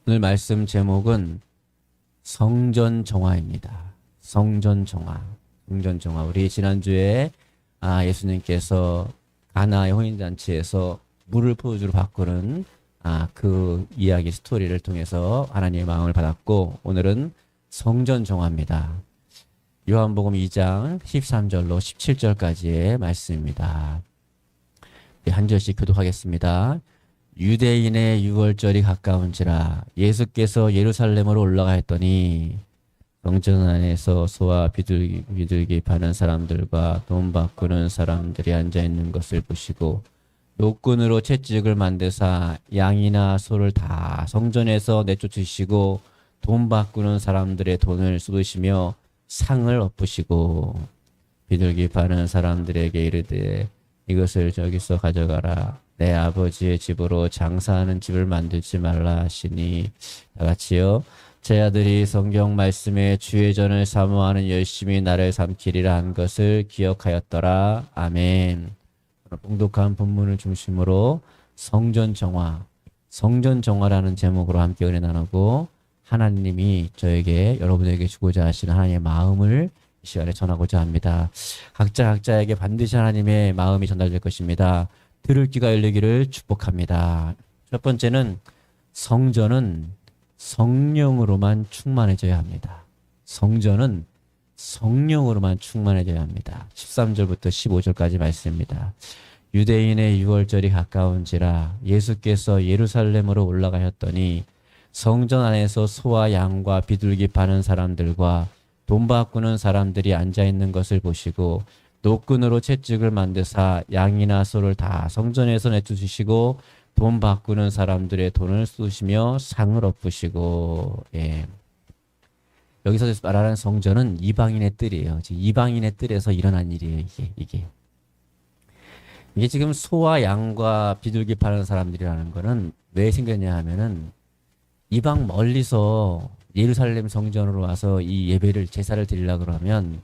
오늘 말씀 제목은 성전정화입니다. 성전정화. 성전정화. 우리 지난주에 예수님께서 가나의 혼인잔치에서 물을 포도주로 바꾸는 그 이야기 스토리를 통해서 하나님의 마음을 받았고, 오늘은 성전정화입니다. 요한복음 2장 13절로 17절까지의 말씀입니다. 한 절씩 교독하겠습니다. 유대인의 유월절이 가까운지라 예수께서 예루살렘으로 올라가셨더니 성전 안에서 소와 비둘기 파는 사람들과 돈 바꾸는 사람들이 앉아있는 것을 보시고 노끈으로 채찍을 만드사 양이나 소를 다 성전에서 내쫓으시고 돈 바꾸는 사람들의 돈을 쏟으시며 상을 엎으시고 비둘기 파는 사람들에게 이르되 이것을 저기서 가져가라. 내 아버지의 집으로 장사하는 집을 만들지 말라 하시니, 다 같이요. 제 아들이 성경 말씀에 주의 전을 사모하는 열심히 나를 삼키리라 한 것을 기억하였더라. 아멘. 봉독한 본문을 중심으로 성전정화, 성전정화라는 제목으로 함께 은혜 나누고, 하나님이 저에게, 여러분에게 주고자 하시는 하나님의 마음을 이 시간에 전하고자 합니다. 각자에게 반드시 하나님의 마음이 전달될 것입니다. 들을 귀가 열리기를 축복합니다. 첫 번째는 성전은 성령으로만 충만해져야 합니다. 성전은 성령으로만 충만해져야 합니다. 13절부터 15절까지 말씀입니다. 유대인의 유월절이 가까운지라 예수께서 예루살렘으로 올라가셨더니 성전 안에서 소와 양과 비둘기 파는 사람들과 돈 바꾸는 사람들이 앉아있는 것을 보시고 노끈으로 채찍을 만드사 양이나 소를 다 성전에서 내쫓으시고 돈 바꾸는 사람들의 돈을 쏟으시며 상을 엎으시고. 여기서 말하는 성전은 이방인의 뜰이에요. 지금 이방인의 뜰에서 일어난 일이에요. 이게 지금 소와 양과 비둘기 파는 사람들이라는 거는 왜 생겼냐 하면은 이방 멀리서 예루살렘 성전으로 와서 이 예배를 제사를 드리려고 그러면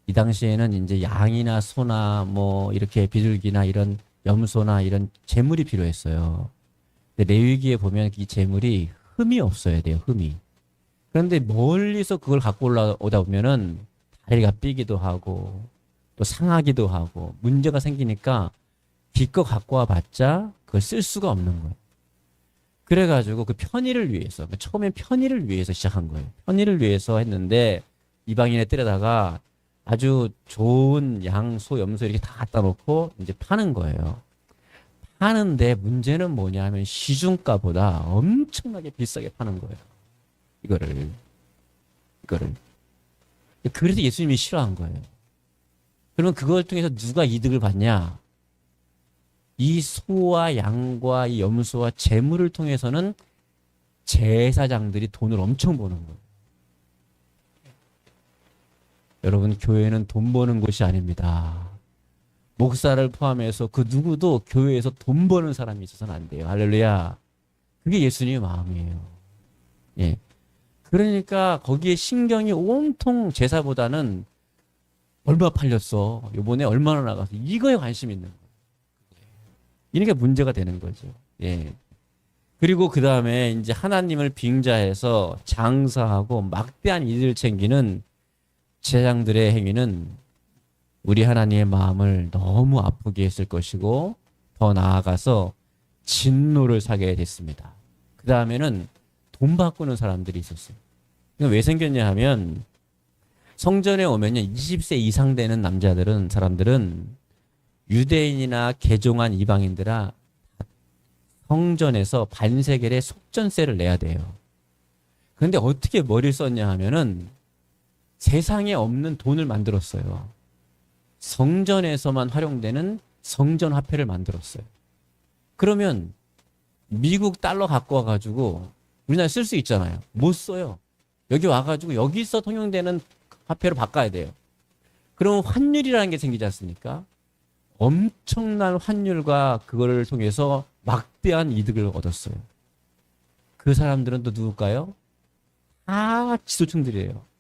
이 당시에는 이제 양이나 소나 뭐 이렇게 비둘기나 이런 염소나 이런 제물이 필요했어요. 근데 레위기에 보면 이 제물이 흠이 없어야 돼요. 흠이. 그런데 멀리서 그걸 갖고 올라오다 보면은 다리가 삐기도 하고 또 상하기도 하고 문제가 생기니까 기껏 갖고 와봤자 그걸 쓸 수가 없는 거예요. 그래가지고 그 편의를 위해서, 처음엔 편의를 위해서 시작한 거예요. 편의를 위해서 했는데 이방인의 뜰에다가 아주 좋은 양, 소, 염소 이렇게 다 갖다 놓고 이제 파는 거예요. 파는데 문제는 뭐냐 하면 시중가보다 엄청나게 비싸게 파는 거예요. 이거를. 그래서 예수님이 싫어한 거예요. 그러면 그걸 통해서 누가 이득을 받냐? 이 소와 양과 이 염소와 재물을 통해서는 제사장들이 돈을 엄청 버는 거예요. 여러분, 교회는 돈 버는 곳이 아닙니다. 목사를 포함해서 그 누구도 교회에서 돈 버는 사람이 있어서는 안 돼요. 할렐루야. 그게 예수님의 마음이에요. 그러니까 거기에 신경이 온통 제사보다는 얼마 팔렸어, 요번에 얼마나 나가서, 이거에 관심이 있는 거예요. 이게 문제가 되는 거죠. 그리고 그 다음에 이제 하나님을 빙자해서 장사하고 막대한 이득을 챙기는 제사장들의 행위는 우리 하나님의 마음을 너무 아프게 했을 것이고 더 나아가서 진노를 사게 됐습니다. 그 다음에는 돈 바꾸는 사람들이 있었어요. 왜 생겼냐 하면 성전에 오면요, 20세 이상 되는 사람들은 유대인이나 개종한 이방인들아 성전에서 반세겔의 속전세를 내야 돼요. 그런데 어떻게 머리를 썼냐 하면은 세상에 없는 돈을 만들었어요. 성전에서만 활용되는 성전 화폐를 만들었어요. 그러면 미국 달러 갖고 와가지고 우리나라에 쓸 수 있잖아요. 못 써요. 여기 와가지고 여기서 통용되는 화폐로 바꿔야 돼요. 그러면 환율이라는 게 생기지 않습니까? 엄청난 환율과 그거를 통해서 막대한 이득을 얻었어요. 그 사람들은 또 누굴까요? 다 지도층들이에요.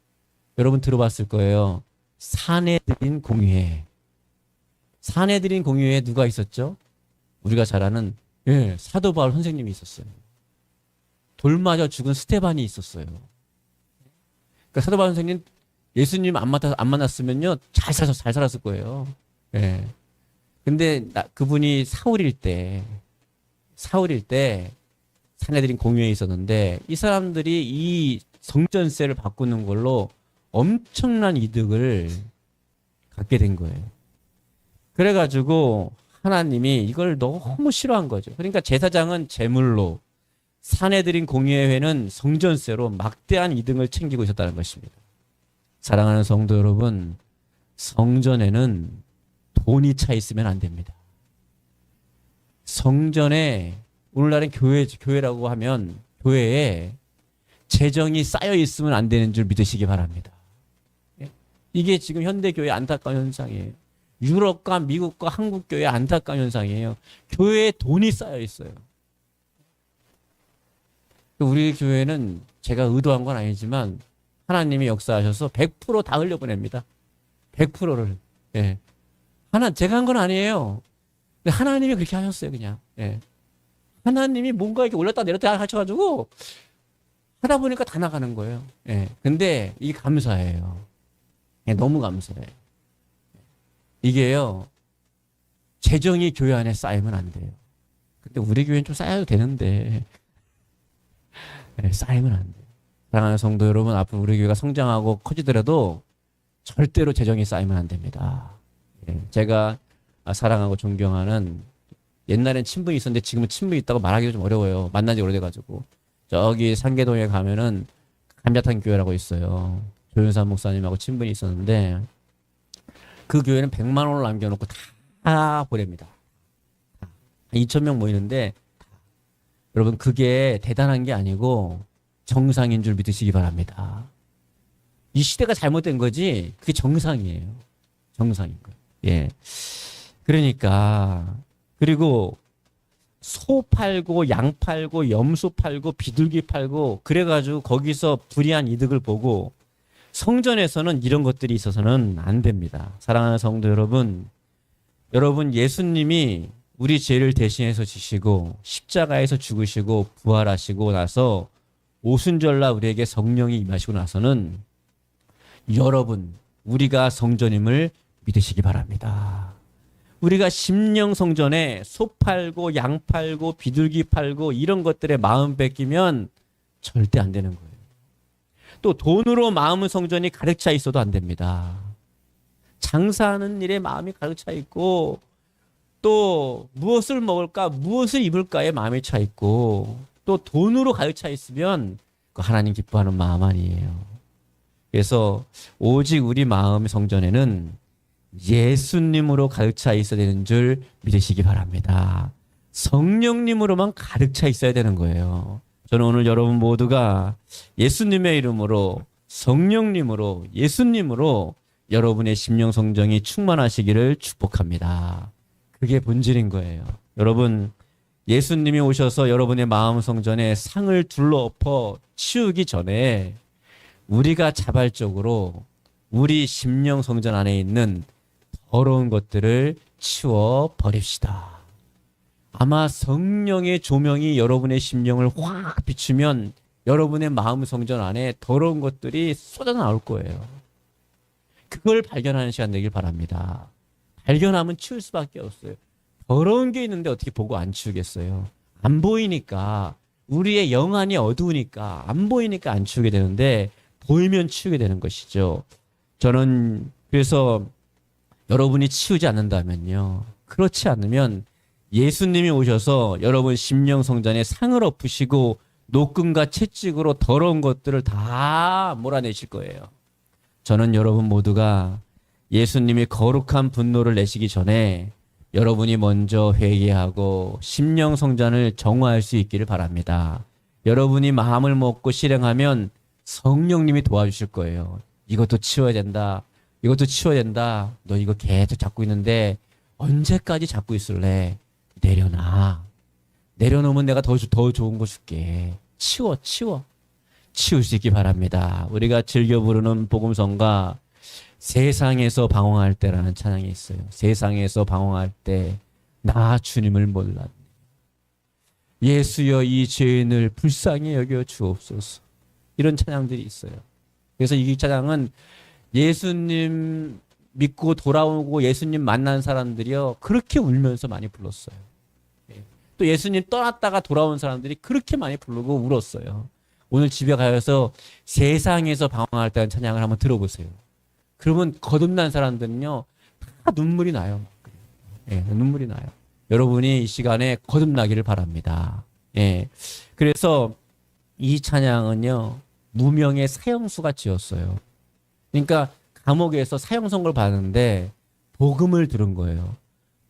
여러분 들어봤을 거예요. 사내들인 공유회. 사내들인 공유회에 누가 있었죠? 우리가 잘 아는 사도 바울 선생님이 있었어요. 돌 맞아 죽은 스테반이 있었어요. 그러니까 사도 바울 선생님 예수님 안 만났으면요 잘 살았을 거예요. 예. 근데 그분이 사울일 때 사내들인 공유에 있었는데 이 사람들이 이 성전세를 바꾸는 걸로 엄청난 이득을 갖게 된 거예요. 그래가지고 하나님이 이걸 너무 싫어한 거죠. 그러니까 제사장은 제물로, 사내들인 공예회는 성전세로 막대한 이득을 챙기고 있었다는 것입니다. 사랑하는 성도 여러분, 성전에는 돈이 차 있으면 안 됩니다. 성전에, 오늘날은 교회라고 하면 교회에 재정이 쌓여 있으면 안 되는 줄 믿으시기 바랍니다. 이게 지금 현대교회의 안타까운 현상이에요. 유럽과 미국과 한국 교회의 안타까운 현상이에요. 교회에 돈이 쌓여 있어요. 우리 교회는 제가 의도한 건 아니지만 하나님이 역사하셔서 100%다 흘려보냅니다. 100%를. 예. 제가 한 건 아니에요. 근데 하나님이 그렇게 하셨어요, 그냥. 예. 하나님이 뭔가 이렇게 올렸다 내렸다 하셔가지고 하다 보니까 다 나가는 거예요. 예. 근데 이게 감사해요. 예, 너무 감사해요. 이게요, 재정이 교회 안에 쌓이면 안 돼요. 근데 우리 교회는 좀 쌓여도 되는데, 예, 쌓이면 안 돼요. 사랑하는 성도 여러분, 앞으로 우리 교회가 성장하고 커지더라도 절대로 재정이 쌓이면 안 됩니다. 예, 제가 사랑하고 존경하는 옛날엔 친분이 있었는데 지금은 친분이 있다고 말하기가 좀 어려워요. 만난 지 오래돼가지고. 저기 상계동에 가면은 감자탕 교회라고 있어요. 조윤산 목사님하고 친분이 있었는데 그 교회는 100만 원을 남겨놓고 다 보냅니다. 2,000명 모이는데 여러분 그게 대단한 게 아니고 정상인 줄 믿으시기 바랍니다. 이 시대가 잘못된 거지 그게 정상이에요. 정상인 거예요. 예. 그러니까 그리고 소 팔고 양 팔고 염소 팔고 비둘기 팔고 그래가지고 거기서 불이한 이득을 보고 성전에서는 이런 것들이 있어서는 안 됩니다. 사랑하는 성도 여러분, 여러분 예수님이 우리 죄를 대신해서 지시고 십자가에서 죽으시고 부활하시고 나서 오순절날 우리에게 성령이 임하시고 나서는 여러분 우리가 성전임을 믿으시기 바랍니다. 우리가 심령 성전에 소 팔고 양 팔고 비둘기 팔고 이런 것들에 마음 뺏기면 절대 안 되는 거예요. 또 돈으로 마음 성전이 가득 차 있어도 안 됩니다. 장사하는 일에 마음이 가득 차 있고 또 무엇을 먹을까 무엇을 입을까에 마음이 차 있고 또 돈으로 가득 차 있으면 그 하나님 기뻐하는 마음 아니에요. 그래서 오직 우리 마음 성전에는 예수님으로 가득 차 있어야 되는 줄 믿으시기 바랍니다. 성령님으로만 가득 차 있어야 되는 거예요. 저는 오늘 여러분 모두가 예수님의 이름으로 성령님으로 예수님으로 여러분의 심령 성정이 충만하시기를 축복합니다. 그게 본질인 거예요. 여러분 예수님이 오셔서 여러분의 마음 성전에 상을 둘러엎어 치우기 전에 우리가 자발적으로 우리 심령 성전 안에 있는 더러운 것들을 치워 버립시다. 아마 성령의 조명이 여러분의 심령을 확 비추면 여러분의 마음 성전 안에 더러운 것들이 쏟아 나올 거예요. 그걸 발견하는 시간 되길 바랍니다. 발견하면 치울 수밖에 없어요. 더러운 게 있는데 어떻게 보고 안 치우겠어요? 안 보이니까 우리의 영안이 어두우니까 안 보이니까 안 치우게 되는데 보이면 치우게 되는 것이죠. 저는 그래서 여러분이 치우지 않는다면요. 그렇지 않으면 예수님이 오셔서 여러분 심령 성전에 상을 엎으시고 노끈과 채찍으로 더러운 것들을 다 몰아내실 거예요. 저는 여러분 모두가 예수님이 거룩한 분노를 내시기 전에 여러분이 먼저 회개하고 심령 성전을 정화할 수 있기를 바랍니다. 여러분이 마음을 먹고 실행하면 성령님이 도와주실 거예요. 이것도 치워야 된다. 이것도 치워야 된다. 너 이거 계속 잡고 있는데 언제까지 잡고 있을래? 내려놔. 내려놓으면 내가 더 좋은 거 줄게. 치워. 치울 수 있기 바랍니다. 우리가 즐겨 부르는 복음성가 세상에서 방황할 때라는 찬양이 있어요. 세상에서 방황할 때 나 주님을 몰랐네. 예수여 이 죄인을 불쌍히 여겨 주옵소서. 이런 찬양들이 있어요. 그래서 이 찬양은 예수님 믿고 돌아오고 예수님 만난 사람들이요 그렇게 울면서 많이 불렀어요. 또 예수님 떠났다가 돌아온 사람들이 그렇게 많이 부르고 울었어요. 오늘 집에 가서 세상에서 방황할 때는 찬양을 한번 들어보세요. 그러면 거듭난 사람들은요 다 눈물이 나요. 눈물이 나요. 여러분이 이 시간에 거듭나기를 바랍니다. 그래서 이 찬양은요 무명의 사형수가 지었어요. 그러니까 감옥에서 사형 선고를 받았는데 복음을 들은 거예요.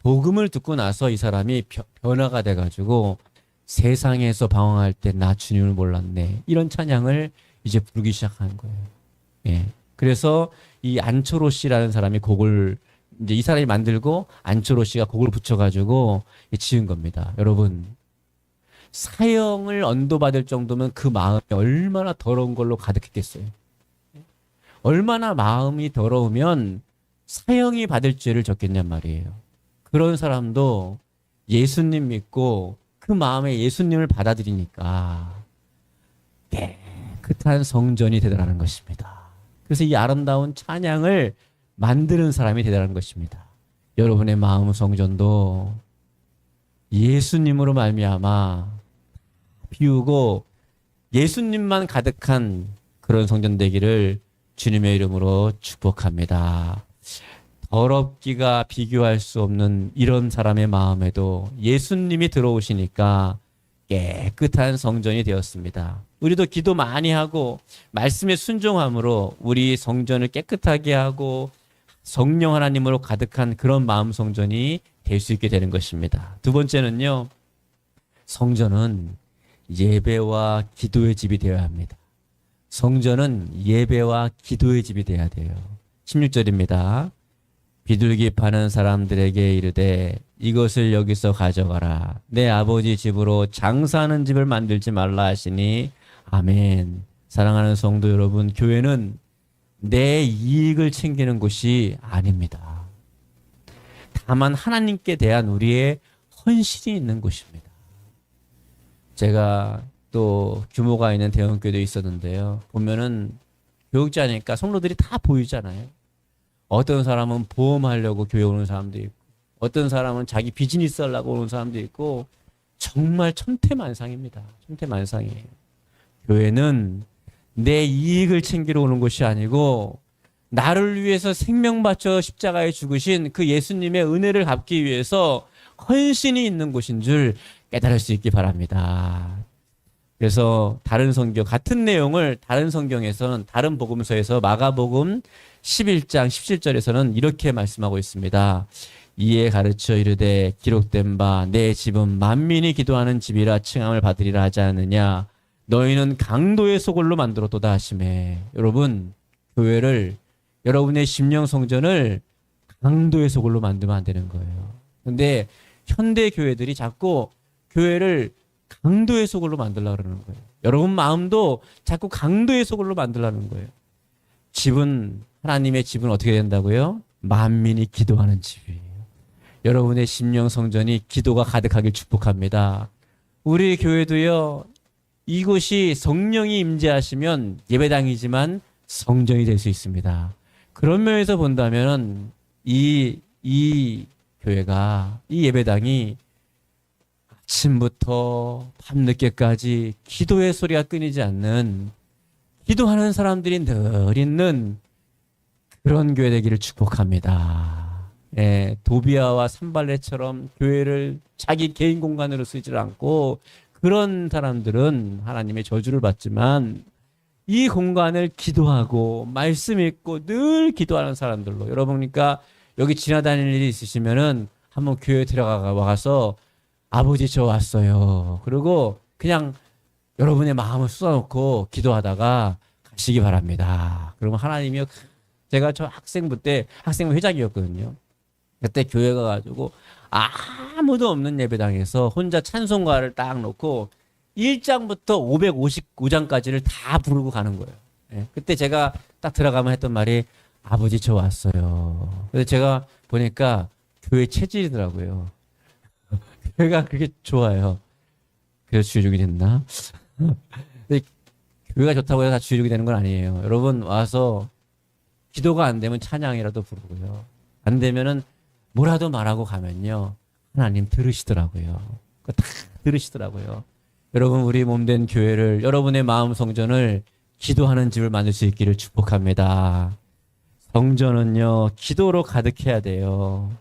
복음을 듣고 나서 이 사람이 변화가 돼가지고 세상에서 방황할 때 나 주님을 몰랐네. 이런 찬양을 이제 부르기 시작한 거예요. 그래서 이 안초로 씨라는 사람이 곡을 이제 이 사람이 만들고 안초로 씨가 곡을 붙여가지고 지은 겁니다. 여러분 사형을 언도받을 정도면 그 마음이 얼마나 더러운 걸로 가득했겠어요. 얼마나 마음이 더러우면 사형이 받을 죄를 졌겠냔 말이에요. 그런 사람도 예수님 믿고 그 마음에 예수님을 받아들이니까 깨끗한 성전이 되더라는 것입니다. 그래서 이 아름다운 찬양을 만드는 사람이 되더라는 것입니다. 여러분의 마음 성전도 예수님으로 말미암아 비우고 예수님만 가득한 그런 성전 되기를 주님의 이름으로 축복합니다. 더럽기가 비교할 수 없는 이런 사람의 마음에도 예수님이 들어오시니까 깨끗한 성전이 되었습니다. 우리도 기도 많이 하고 말씀에 순종함으로 우리 성전을 깨끗하게 하고 성령 하나님으로 가득한 그런 마음 성전이 될 수 있게 되는 것입니다. 두 번째는요. 성전은 예배와 기도의 집이 되어야 합니다. 성전은 예배와 기도의 집이 되어야 돼요. 16절입니다. 비둘기 파는 사람들에게 이르되 이것을 여기서 가져가라. 내 아버지 집으로 장사하는 집을 만들지 말라 하시니 아멘. 사랑하는 성도 여러분, 교회는 내 이익을 챙기는 곳이 아닙니다. 다만 하나님께 대한 우리의 헌신이 있는 곳입니다. 제가 또 규모가 있는 대형교회도 있었는데요. 보면은 교육자니까 성도들이 다 보이잖아요. 어떤 사람은 보험하려고 교회 오는 사람도 있고 어떤 사람은 자기 비즈니스 하려고 오는 사람도 있고 정말 천태만상입니다. 천태만상이에요. 교회는 내 이익을 챙기러 오는 곳이 아니고 나를 위해서 생명 바쳐 십자가에 죽으신 그 예수님의 은혜를 갚기 위해서 헌신이 있는 곳인 줄 깨달을 수 있기 바랍니다. 그래서 다른 성경 같은 내용을 다른 성경에서는 다른 복음서에서 마가복음 11장 17절에서는 이렇게 말씀하고 있습니다. 이에 가르쳐 이르되 기록된 바 내 집은 만민이 기도하는 집이라 칭함을 받으리라 하지 않느냐. 너희는 강도의 소굴로 만들었도다 하시매. 여러분 교회를 여러분의 심령 성전을 강도의 소굴로 만들면 안 되는 거예요. 근데 현대 교회들이 자꾸 교회를 강도의 소굴로 만들려고 그러는 거예요. 여러분 마음도 자꾸 강도의 소굴로 만들려는 거예요. 집은 하나님의 집은 어떻게 된다고요? 만민이 기도하는 집이에요. 여러분의 심령 성전이 기도가 가득하길 축복합니다. 우리 교회도요. 이곳이 성령이 임재하시면 예배당이지만 성전이 될 수 있습니다. 그런 면에서 본다면 이 교회가 이 예배당이 아침부터 밤늦게까지 기도의 소리가 끊이지 않는 기도하는 사람들이 늘 있는 그런 교회 되기를 축복합니다. 도비아와 산발레처럼 교회를 자기 개인 공간으로 쓰지 않고 그런 사람들은 하나님의 저주를 받지만 이 공간을 기도하고 말씀 읽고 늘 기도하는 사람들로 여러분 그러니까 여기 지나다니는 일이 있으시면은 한번 교회 들어가 와서 아버지 저 왔어요. 그리고 그냥 여러분의 마음을 쏟아놓고 기도하다가 가시기 바랍니다. 그러면 하나님이요. 제가 저 학생부 때 학생부 회장이었거든요. 그때 교회 가가지고 아무도 없는 예배당에서 혼자 찬송가를 딱 놓고 1장부터 555장까지를 다 부르고 가는 거예요. 그때 제가 딱 들어가면 했던 말이 아버지 저 왔어요. 그래서 제가 보니까 교회 체질이더라고요. 교회가 그게 좋아요. 그래서 주일육이 됐나? 근데 교회가 좋다고 해서 다 주일육이 되는 건 아니에요. 여러분 와서 기도가 안 되면 찬양이라도 부르고요. 안 되면은 뭐라도 말하고 가면요. 하나님 들으시더라고요. 그거 다 들으시더라고요. 여러분 우리 몸된 교회를 여러분의 마음 성전을 기도하는 집을 만들 수 있기를 축복합니다. 성전은요. 기도로 가득해야 돼요.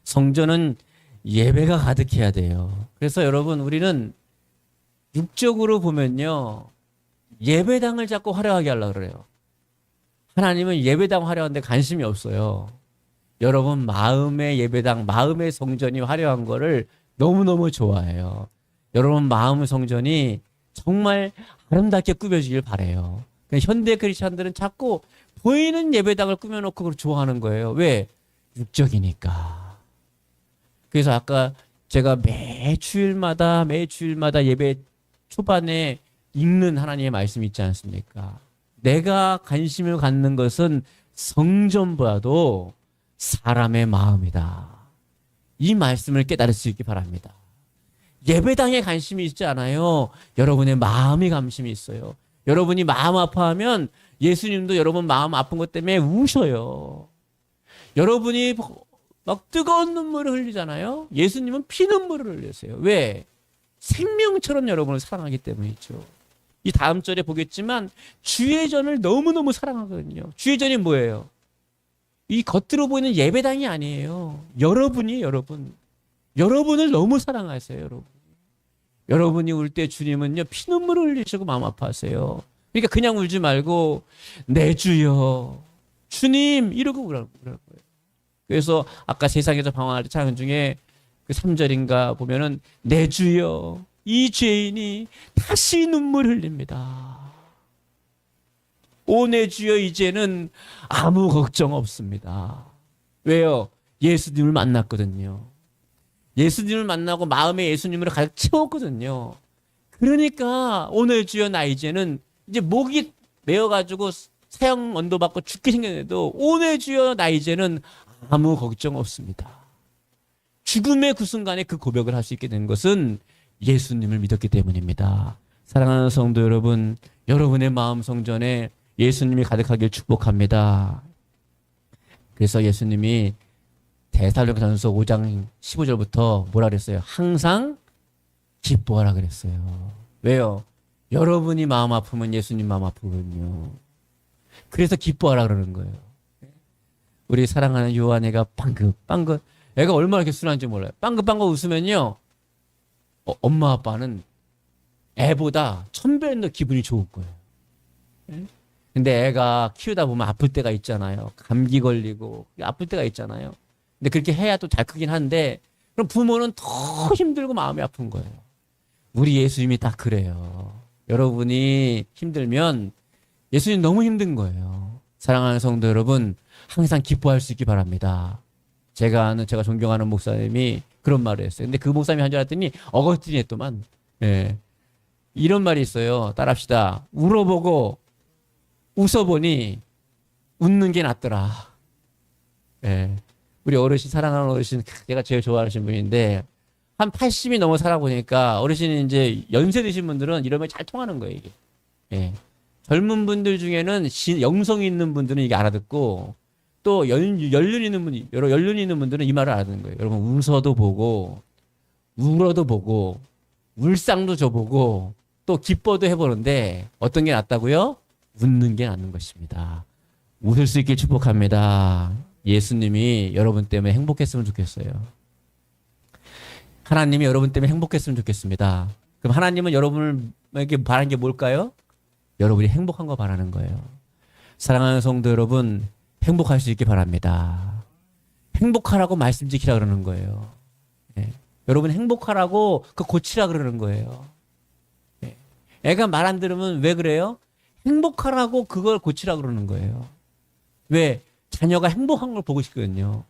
성전은 예배가 가득해야 돼요. 그래서 여러분 우리는 육적으로 보면요. 예배당을 자꾸 화려하게 하려고 그래요. 하나님은 예배당 화려한데 관심이 없어요. 여러분 마음의 예배당, 마음의 성전이 화려한 거를 너무너무 좋아해요. 여러분 마음의 성전이 정말 아름답게 꾸며지길 바라요. 현대 크리스찬들은 자꾸 보이는 예배당을 꾸며놓고 그걸 좋아하는 거예요. 왜? 육적이니까. 그래서 아까 제가 매 주일마다 예배 초반에 읽는 하나님의 말씀이 있지 않습니까? 내가 관심을 갖는 것은 성전보다도 사람의 마음이다. 이 말씀을 깨달을 수 있기 바랍니다. 예배당에 관심이 있지 않아요. 여러분의 마음이 관심이 있어요. 여러분이 마음 아파하면 예수님도 여러분 마음 아픈 것 때문에 우셔요. 여러분이 막 뜨거운 눈물을 흘리잖아요. 예수님은 피눈물을 흘렸어요. 왜? 생명처럼 여러분을 사랑하기 때문이죠. 이 다음 절에 보겠지만 주의 전을 너무너무 사랑하거든요. 주의 전이 뭐예요? 이 겉으로 보이는 예배당이 아니에요. 여러분이 여러분. 여러분을 너무 사랑하세요. 여러분. 여러분이 울 때 주님은요. 피눈물을 흘리시고 마음 아파하세요. 그러니까 그냥 울지 말고 내 주여 주님 이러고 울라는 거예요. 그래서 아까 세상에서 방황할 때 찬양 중에 그 3절인가 보면은 내 주여 이 죄인이 다시 눈물 흘립니다. 오 내 주여 이제는 아무 걱정 없습니다. 왜요? 예수님을 만났거든요. 예수님을 만나고 마음에 예수님으로 가득 채웠거든요. 그러니까 오 내 주여 나 이제는 이제 목이 메어가지고 사형 언도 받고 죽게 생겼는데도 오 내 주여 나 이제는 아무 걱정 없습니다. 죽음의 그 순간에 그 고백을 할 수 있게 된 것은 예수님을 믿었기 때문입니다. 사랑하는 성도 여러분, 여러분의 마음 성전에 예수님이 가득하길 축복합니다. 그래서 예수님이 데살로니가전서 5장 15절부터 뭐라 그랬어요? 항상 기뻐하라 그랬어요. 왜요? 여러분이 마음 아프면 예수님 마음 아프거든요. 그래서 기뻐하라 그러는 거예요. 우리 사랑하는 요한애가 빵긋빵긋 애가 얼마나 이렇게 순한지 몰라요. 빵긋빵긋 웃으면요. 엄마 아빠는 애보다 1000배는 더 기분이 좋을 거예요. 근데 애가 키우다 보면 아플 때가 있잖아요. 감기 걸리고 아플 때가 있잖아요. 근데 그렇게 해야 또 잘 크긴 한데 그럼 부모는 더 힘들고 마음이 아픈 거예요. 우리 예수님이 딱 그래요. 여러분이 힘들면 예수님 너무 힘든 거예요. 사랑하는 성도 여러분, 항상 기뻐할 수 있기 바랍니다. 제가 존경하는 목사님이 그런 말을 했어요. 근데 그 목사님이 한 줄 알았더니 어거스틴이 했더만. 예. 이런 말이 있어요. 따라합시다. 울어보고 웃어보니 웃는 게 낫더라. 예. 우리 어르신, 사랑하는 어르신, 제가 제일 좋아하시는 분인데 한 80이 넘어 살아보니까 어르신이 이제 연세 드신 분들은 이런 말 잘 통하는 거예요, 이게. 예. 젊은 분들 중에는 영성이 있는 분들은 이게 알아듣고 또 연륜 있는 분들은 이 말을 알아듣는 거예요. 여러분 웃어도 보고 울어도 보고 울상도 줘보고 또 기뻐도 해보는데 어떤 게 낫다고요? 웃는 게 낫는 것입니다. 웃을 수 있길 축복합니다. 예수님이 여러분 때문에 행복했으면 좋겠어요. 하나님이 여러분 때문에 행복했으면 좋겠습니다. 그럼 하나님은 여러분에게 바라는 게 뭘까요? 여러분이 행복한 거 바라는 거예요. 사랑하는 성도 여러분, 행복할 수 있게 바랍니다. 행복하라고 말씀 지키라 그러는 거예요. 네. 여러분 행복하라고 그거 고치라 그러는 거예요. 네. 애가 말 안 들으면 왜 그래요? 행복하라고 그걸 고치라 그러는 거예요. 왜? 자녀가 행복한 걸 보고 싶거든요.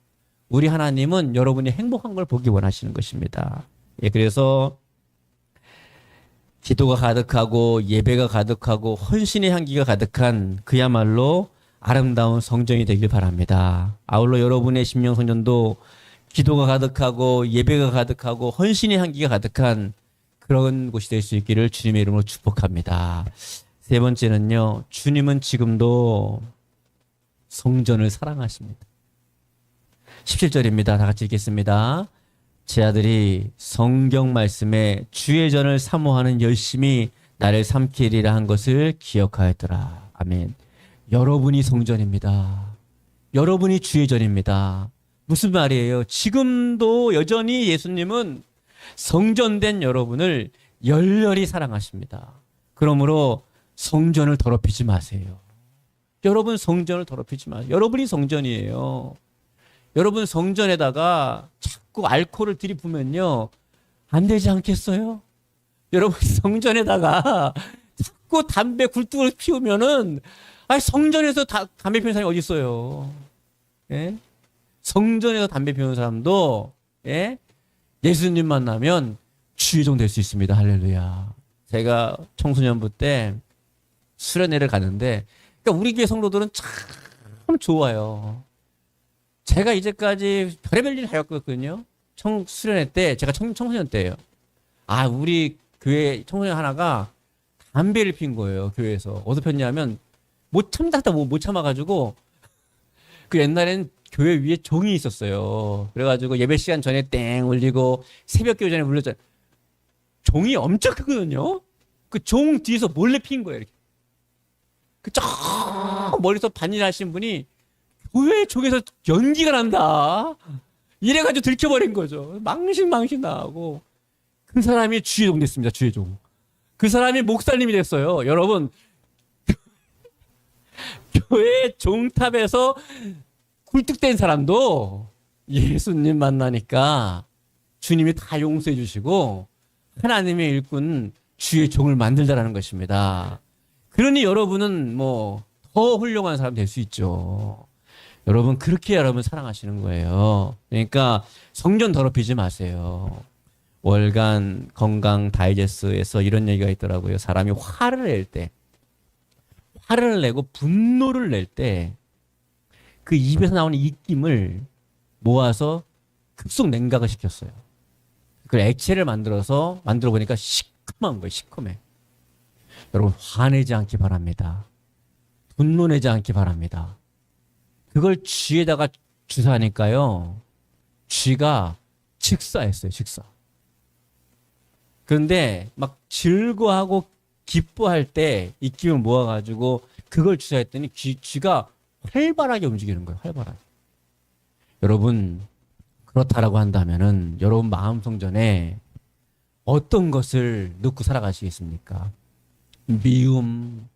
우리 하나님은 여러분이 행복한 걸 보기 원하시는 것입니다. 예, 그래서 기도가 가득하고 예배가 가득하고 헌신의 향기가 가득한 그야말로 아름다운 성전이 되길 바랍니다. 아울러 여러분의 심령 성전도 기도가 가득하고 예배가 가득하고 헌신의 향기가 가득한 그런 곳이 될 수 있기를 주님의 이름으로 축복합니다. 세 번째는요, 주님은 지금도 성전을 사랑하십니다. 17절입니다. 다 같이 읽겠습니다. 제 아들이 성경 말씀에 주의 전을 사모하는 열심히 나를 삼키리라 한 것을 기억하였더라. 아멘. 여러분이 성전입니다. 여러분이 주의 전입니다. 무슨 말이에요? 지금도 여전히 예수님은 성전된 여러분을 열렬히 사랑하십니다. 그러므로 성전을 더럽히지 마세요. 여러분 성전을 더럽히지 마세요. 여러분이 성전이에요. 여러분 성전에다가 자꾸 알코올을 들이부면요, 안 되지 않겠어요? 여러분 성전에다가 자꾸 담배 굴뚝을 피우면은, 아니 성전에서 담배 피우는 사람이 어디 있어요? 예? 성전에서 담배 피우는 사람도, 예? 예수님 만나면 주의종 될 수 있습니다. 할렐루야. 제가 청소년부 때 수련회를 가는데, 그러니까 우리 교회 성도들은 참 좋아요. 제가 이제까지 별의별 일을 해왔거든요. 수련회 때, 제가 청소년 때예요. 아, 우리 교회 청소년 하나가 담배를 핀 거예요. 교회에서. 어디서 폈냐면, 못 참아가지고, 그 옛날엔 교회 위에 종이 있었어요. 그래가지고 예배 시간 전에 땡 울리고 새벽 기도 전에 울렸잖아요. 종이 엄청 크거든요. 그 종 뒤에서 몰래 핀 거예요. 이렇게. 그 저 멀리서 반일하신 분이 교회 종에서 연기가 난다. 이래가지고 들켜버린 거죠. 망신 나고. 그 사람이 주의종 됐습니다. 주의종. 그 사람이 목사님이 됐어요. 여러분, 교회 종탑에서 굴뚝된 사람도 예수님 만나니까 주님이 다 용서해 주시고 하나님의 일꾼 주의 종을 만들다라는 것입니다. 그러니 여러분은 뭐 더 훌륭한 사람 될 수 있죠. 여러분, 그렇게 여러분 사랑하시는 거예요. 그러니까 성전 더럽히지 마세요. 월간 건강 다이제스트에서 이런 얘기가 있더라고요. 사람이 화를 내고 분노를 낼 때 그 입에서 나오는 입김을 모아서 급속 냉각을 시켰어요. 그 액체를 만들어 보니까 시커먼 거예요. 시커매. 여러분, 화내지 않기 바랍니다. 분노내지 않기 바랍니다. 그걸 쥐에다가 주사하니까요, 쥐가 직사했어요. 직사. 그런데 막 즐거워하고 기뻐할 때 입김을 모아가지고 그걸 주사했더니 쥐가 활발하게 움직이는 거예요. 활발하게. 여러분, 그렇다라고 한다면은 여러분 마음 성전에 어떤 것을 넣고 살아가시겠습니까? 미움,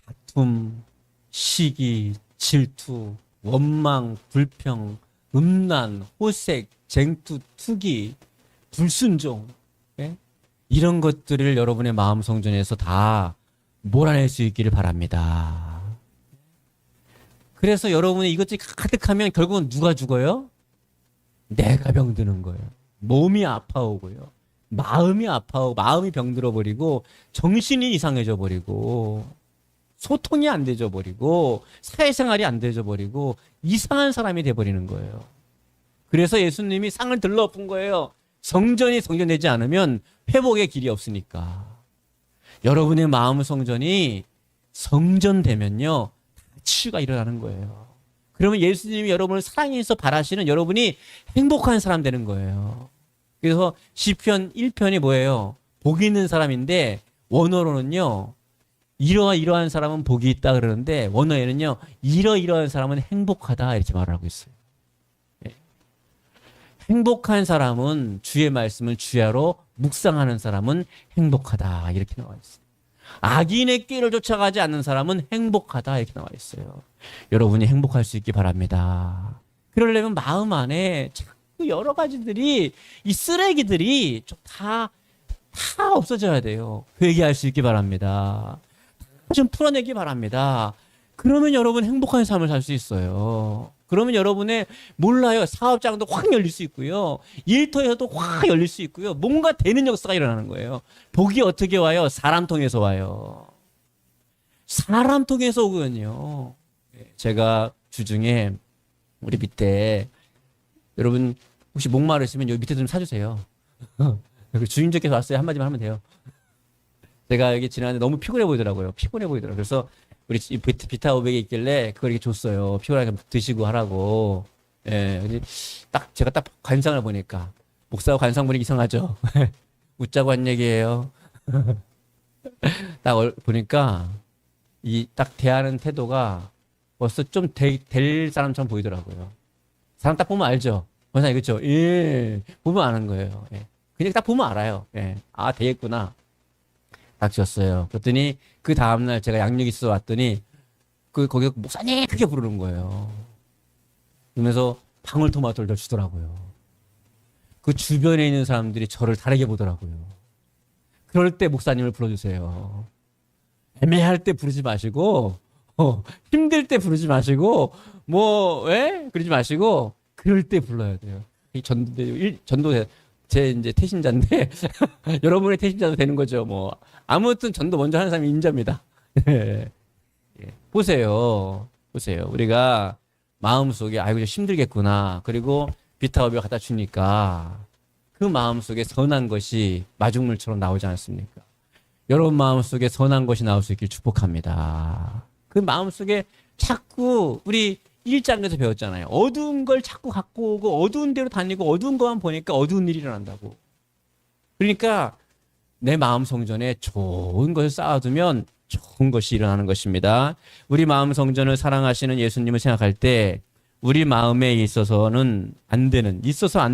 다툼, 시기, 질투, 원망, 불평, 음란, 호색, 쟁투, 투기, 불순종, 예? 이런 것들을 여러분의 마음 성전에서 다 몰아낼 수 있기를 바랍니다. 그래서 여러분이 이것들이 가득하면 결국은 누가 죽어요? 내가 병드는 거예요. 몸이 아파오고요. 마음이 아파오고, 마음이 병들어 버리고, 정신이 이상해져 버리고, 소통이 안 되져 버리고, 사회생활이 안 되져 버리고, 이상한 사람이 돼 버리는 거예요. 그래서 예수님이 상을 들러엎은 거예요. 성전이 성전되지 않으면 회복의 길이 없으니까. 여러분의 마음 성전이 성전되면요, 치유가 일어나는 거예요. 그러면 예수님이 여러분을 사랑해서 바라시는 여러분이 행복한 사람 되는 거예요. 그래서 시편 1편이 뭐예요? 복이 있는 사람인데, 원어로는요, 이러한 사람은 복이 있다 그러는데, 원어에는요, 이러한 사람은 행복하다 이렇게 말을 하고 있어요. 네. 행복한 사람은 주의 말씀을 주야로 묵상하는 사람은 행복하다 이렇게 나와 있어요. 악인의 길을 쫓아가지 않는 사람은 행복하다 이렇게 나와 있어요. 여러분이 행복할 수 있기 바랍니다. 그러려면 마음 안에 자꾸 여러 가지들이, 이 쓰레기들이 좀 다 없어져야 돼요. 회개할 수 있기 바랍니다. 좀 풀어내기 바랍니다. 그러면 여러분 행복한 삶을 살 수 있어요. 그러면 여러분의, 몰라요, 사업장도 확 열릴 수 있고요. 일터에서도 확 열릴 수 있고요. 뭔가 되는 역사가 일어나는 거예요. 복이 어떻게 와요? 사람 통해서 와요. 사람 통해서 오거든요. 제가 주중에 우리 밑에, 여러분 혹시 목마르시면 여기 밑에 좀 사주세요. 주인님께서 왔어요. 한마디만 하면 돼요. 제가 여기 지나는데 너무 피곤해 보이더라고요. 그래서 우리 비타 500이 있길래 그걸 이렇게 줬어요. 피곤하게 드시고 하라고. 예, 근데 제가 딱 관상을 보니까, 목사가 관상 보니까 이상하죠? 웃자고 한 얘기예요. 딱 보니까, 딱 대하는 태도가 벌써 좀 될 사람처럼 보이더라고요. 사람 딱 보면 알죠? 관상이 그렇죠? 예, 보면 아는 거예요. 예. 그냥 딱 보면 알아요. 예. 아, 되겠구나. 딱 지었어요. 그랬더니 그 다음날 제가 양력 있어 왔더니 거기 목사님 크게 부르는 거예요. 그러면서 방울토마토를 더 주더라고요. 그 주변에 있는 사람들이 저를 다르게 보더라고요. 그럴 때 목사님을 불러주세요. 애매할 때 부르지 마시고, 힘들 때 부르지 마시고, 그러지 마시고, 그럴 때 불러야 돼요. 이 전도 제 이제 태신자인데, 여러분의 태신자도 되는 거죠. 아무튼 전도 먼저 하는 사람이 임자입니다. 보세요. 우리가 마음속에, 아이고, 힘들겠구나. 그리고 비타오비가 갖다 주니까, 그 마음속에 선한 것이 마중물처럼 나오지 않습니까? 여러분 마음속에 선한 것이 나올 수 있길 축복합니다. 그 마음속에 자꾸 우리 1장에서 배웠잖아요. 어두운 걸 자꾸 갖고 오고 어두운 데로 다니고 어두운 것만 보니까 어두운 일이 일어난다고. 그러니까 내 마음 성전에 좋은 것을 쌓아두면 좋은 것이 일어나는 것입니다. 우리 마음 성전을 사랑하시는 예수님을 생각할 때 우리 마음에 있어서는 안 되는,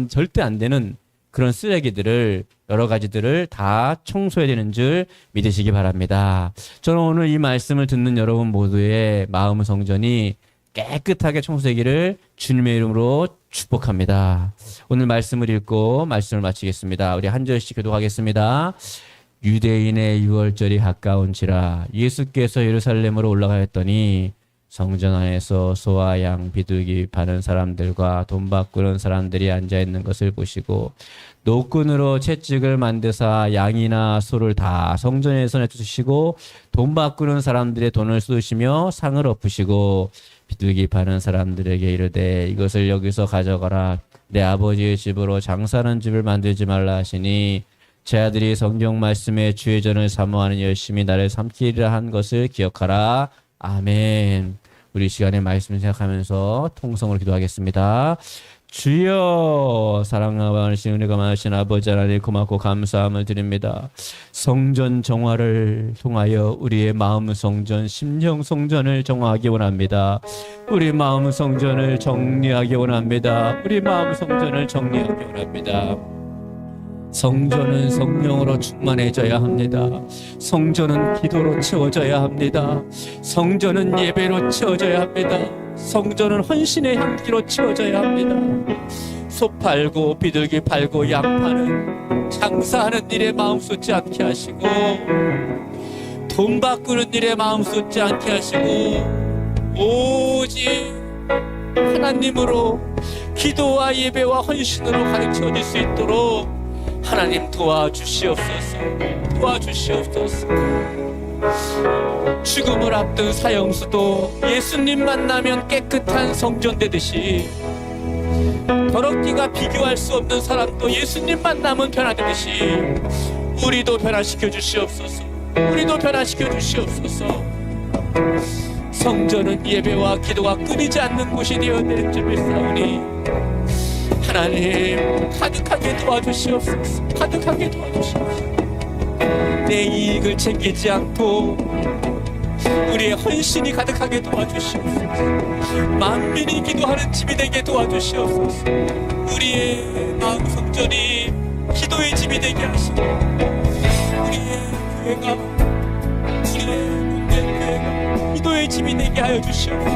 절대 안 되는 그런 쓰레기들을, 여러 가지들을 다 청소해야 되는 줄 믿으시기 바랍니다. 저는 오늘 이 말씀을 듣는 여러분 모두의 마음 성전이 깨끗하게 청소되기를 주님의 이름으로 축복합니다. 오늘 말씀을 읽고 말씀을 마치겠습니다. 우리 한 절씩 기도하겠습니다. 유대인의 유월절이 가까운지라 예수께서 예루살렘으로 올라가였더니 성전 안에서 소와 양 비둘기 파는 사람들과 돈 바꾸는 사람들이 앉아있는 것을 보시고 노끈으로 채찍을 만드사 양이나 소를 다 성전에서 내쫓으시고 돈 바꾸는 사람들의 돈을 쏟으시며 상을 엎으시고 비둘기 파는 사람들에게 이르되 이것을 여기서 가져가라. 내 아버지의 집으로 장사하는 집을 만들지 말라 하시니 제 아들이 성경 말씀에 주의 전을 사모하는 열심히 나를 삼키리라 한 것을 기억하라. 아멘. 우리 시간에 말씀을 생각하면서 통성으로 기도하겠습니다. 주여, 사랑하고 많으신 은혜가 많으신 아버지 하나님 고맙고 감사함을 드립니다. 성전 정화를 통하여 우리의 마음 성전, 심령 성전을 정화하기 원합니다. 우리 마음 성전을 정리하기 원합니다. 우리 마음 성전을 정리하기 원합니다. 성전은 성령으로 충만해져야 합니다. 성전은 기도로 채워져야 합니다. 성전은 예배로 채워져야 합니다. 성전은 헌신의 향기로 채워져야 합니다. 소 팔고 비둘기 팔고 양 파는 장사하는 일에 마음 쏟지 않게 하시고 돈 바꾸는 일에 마음 쏟지 않게 하시고 오직 하나님으로 기도와 예배와 헌신으로 가르쳐 줄 수 있도록 하나님 도와주시옵소서. 죽음을 앞둔 사형수도 예수님 만나면 깨끗한 성전 되듯이 더럽기가 비교할 수 없는 사람도 예수님 만나면 변화되듯이 우리도 변화시켜 주시옵소서. 성전은 예배와 기도가 끊이지 않는 곳이 되어야 될 줄 믿사오니 하나님 가득하게 도와주시옵소서. 내 이익을 챙기지 않고 우리의 헌신이 가득하게 도와주시옵소서. 만민이 기도하는 집이 되게 도와주시옵소서. 우리의 마음 성전이 기도의 집이 되게 하시고 우리의 교회가 기도의 집이 되게 하여 주시옵소서.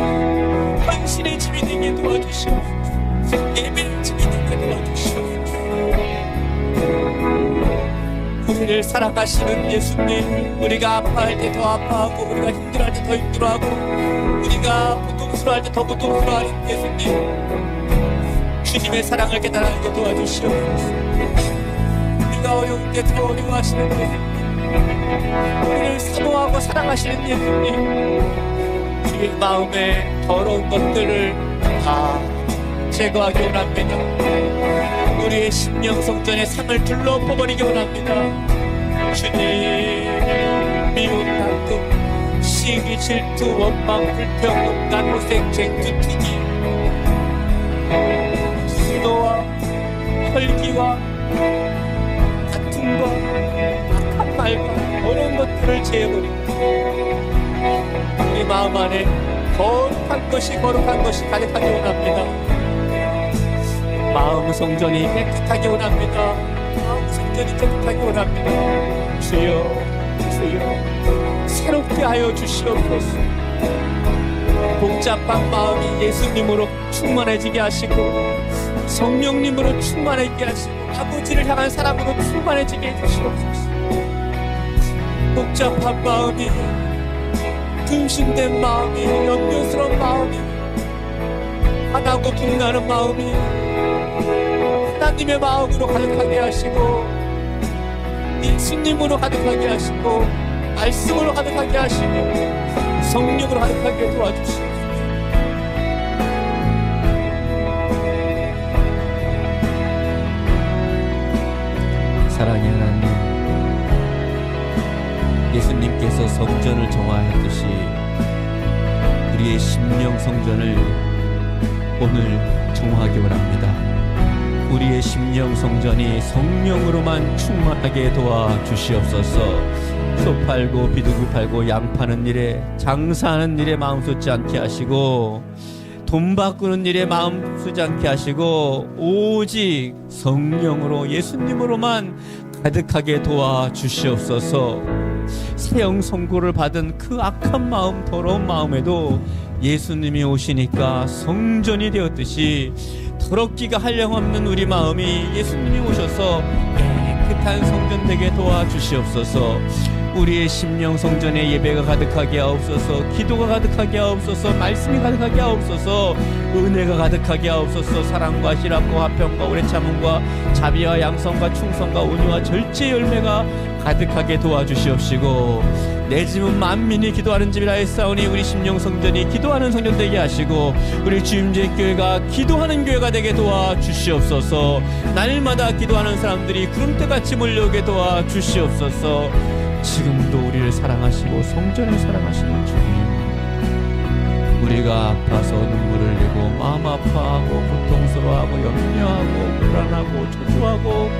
헌신의 집이 되게 도와주시옵소서. 예배의 집이 되게 도와주시옵소서. 우리를 사랑하시는 예수님, 우리가 아파할 때 더 아파하고 우리가 힘들어할 때 더 힘들어하고 우리가 고통스러워할 때 더 고통스러워하는 예수님, 주님의 사랑을 깨달게 도와주시옵소서. 우리가 어려울 때 더 어려워하시는 예수님, 우리를 사모하고 사랑하시는 예수님, 우리의 마음에 더러운 것들을 다 제거하기 원합니다. 우리의 심령 성전의 상을 둘러퍼버리기 원합니다. 주님, 미움, 다툼, 시기, 질투, 원망, 불평, 난무색, 쟁투, 투기, 수노와 헐기와 다툼과 악한 말과 어려운 것들을 제어버리고 우리 마음 안에 거룩한 것이 가득하기 원합니다. 마음 성전이 깨끗하기 원합니다. 마음 성전이 깨끗하기 원합니다. 주여, 주여, 새롭게 하여 주시옵소서. 복잡한 마음이 예수님으로 충만해지게 하시고 성령님으로 충만하게 하시고 아버지를 향한 사랑으로 충만해지게 해주시옵소서. 복잡한 마음이, 분신된 마음이, 염려스러운 마음이, 화나고 분나는 마음이 하나님의 마음으로 가득하게 하시고 예수님으로 가득하게 하시고 말씀으로 가득하게 하시고 성령으로 가득하게 도와주시옵소서. 사랑의 하나님, 예수님께서 성전을 정화하였듯이 우리의 심령 성전을 오늘 정화하기 원합니다. 우리의 심령 성전이 성령으로만 충만하게 도와주시옵소서. 소 팔고 비둘기 팔고 양 파는 일에, 장사하는 일에 마음 쏟지 않게 하시고 돈 바꾸는 일에 마음 쓰지 않게 하시고 오직 성령으로 예수님으로만 가득하게 도와주시옵소서. 세형 선고를 받은 그 악한 마음, 더러운 마음에도 예수님이 오시니까 성전이 되었듯이 더럽기가 한량없는 우리 마음이 예수님이 오셔서 깨끗한 성전 되게 도와주시옵소서. 우리의 심령 성전에 예배가 가득하게 하옵소서. 기도가 가득하게 하옵소서. 말씀이 가득하게 하옵소서. 은혜가 가득하게 하옵소서. 사랑과 희락과 화평과 오래 참음과 자비와 양성과 충성과 온유와 절제 열매가 가득하게 도와주시옵시고 내 집은 만민이 기도하는 집이라 했사오니 우리 심령 성전이 기도하는 성전 되게 하시고 우리 주임제 교회가 기도하는 교회가 되게 도와주시옵소서. 날마다 기도하는 사람들이 구름대같이 몰려오게 도와주시옵소서. 지금도 우리를 사랑하시고 성전을 사랑하시는 주님, 우리가 아파서 눈물을 흘리고 마음 아파하고 고통스러워하고 염려하고 불안하고 초조하고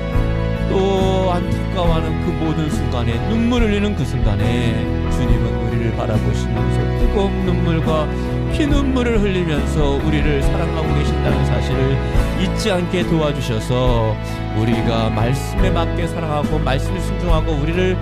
또 안타까워하는 그 모든 순간에, 눈물을 흘리는 그 순간에 주님은 우리를 바라보시면서 뜨거운 눈물과 피눈물을 흘리면서 우리를 사랑하고 계신다는 사실을 잊지 않게 도와주셔서 우리가 말씀에 맞게 사랑하고 말씀에 순종하고 우리를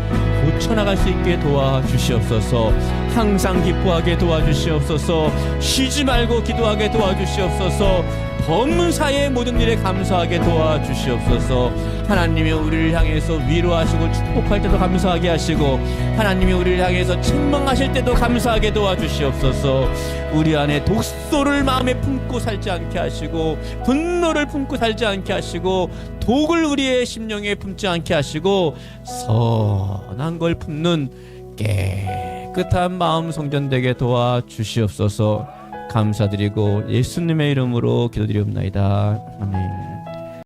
고쳐나갈 수 있게 도와주시옵소서. 항상 기뻐하게 도와주시옵소서. 쉬지 말고 기도하게 도와주시옵소서. 법문사의 모든 일에 감사하게 도와주시옵소서. 하나님이 우리를 향해서 위로하시고 축복할 때도 감사하게 하시고 하나님이 우리를 향해서 책망하실 때도 감사하게 도와주시옵소서. 우리 안에 독소를 마음에 품고 살지 않게 하시고 분노를 품고 살지 않게 하시고 독을 우리의 심령에 품지 않게 하시고 선한 걸 품는 깨끗한 마음 성전되게 도와주시옵소서. 감사드리고 예수님의 이름으로 기도드리옵나이다. 아멘.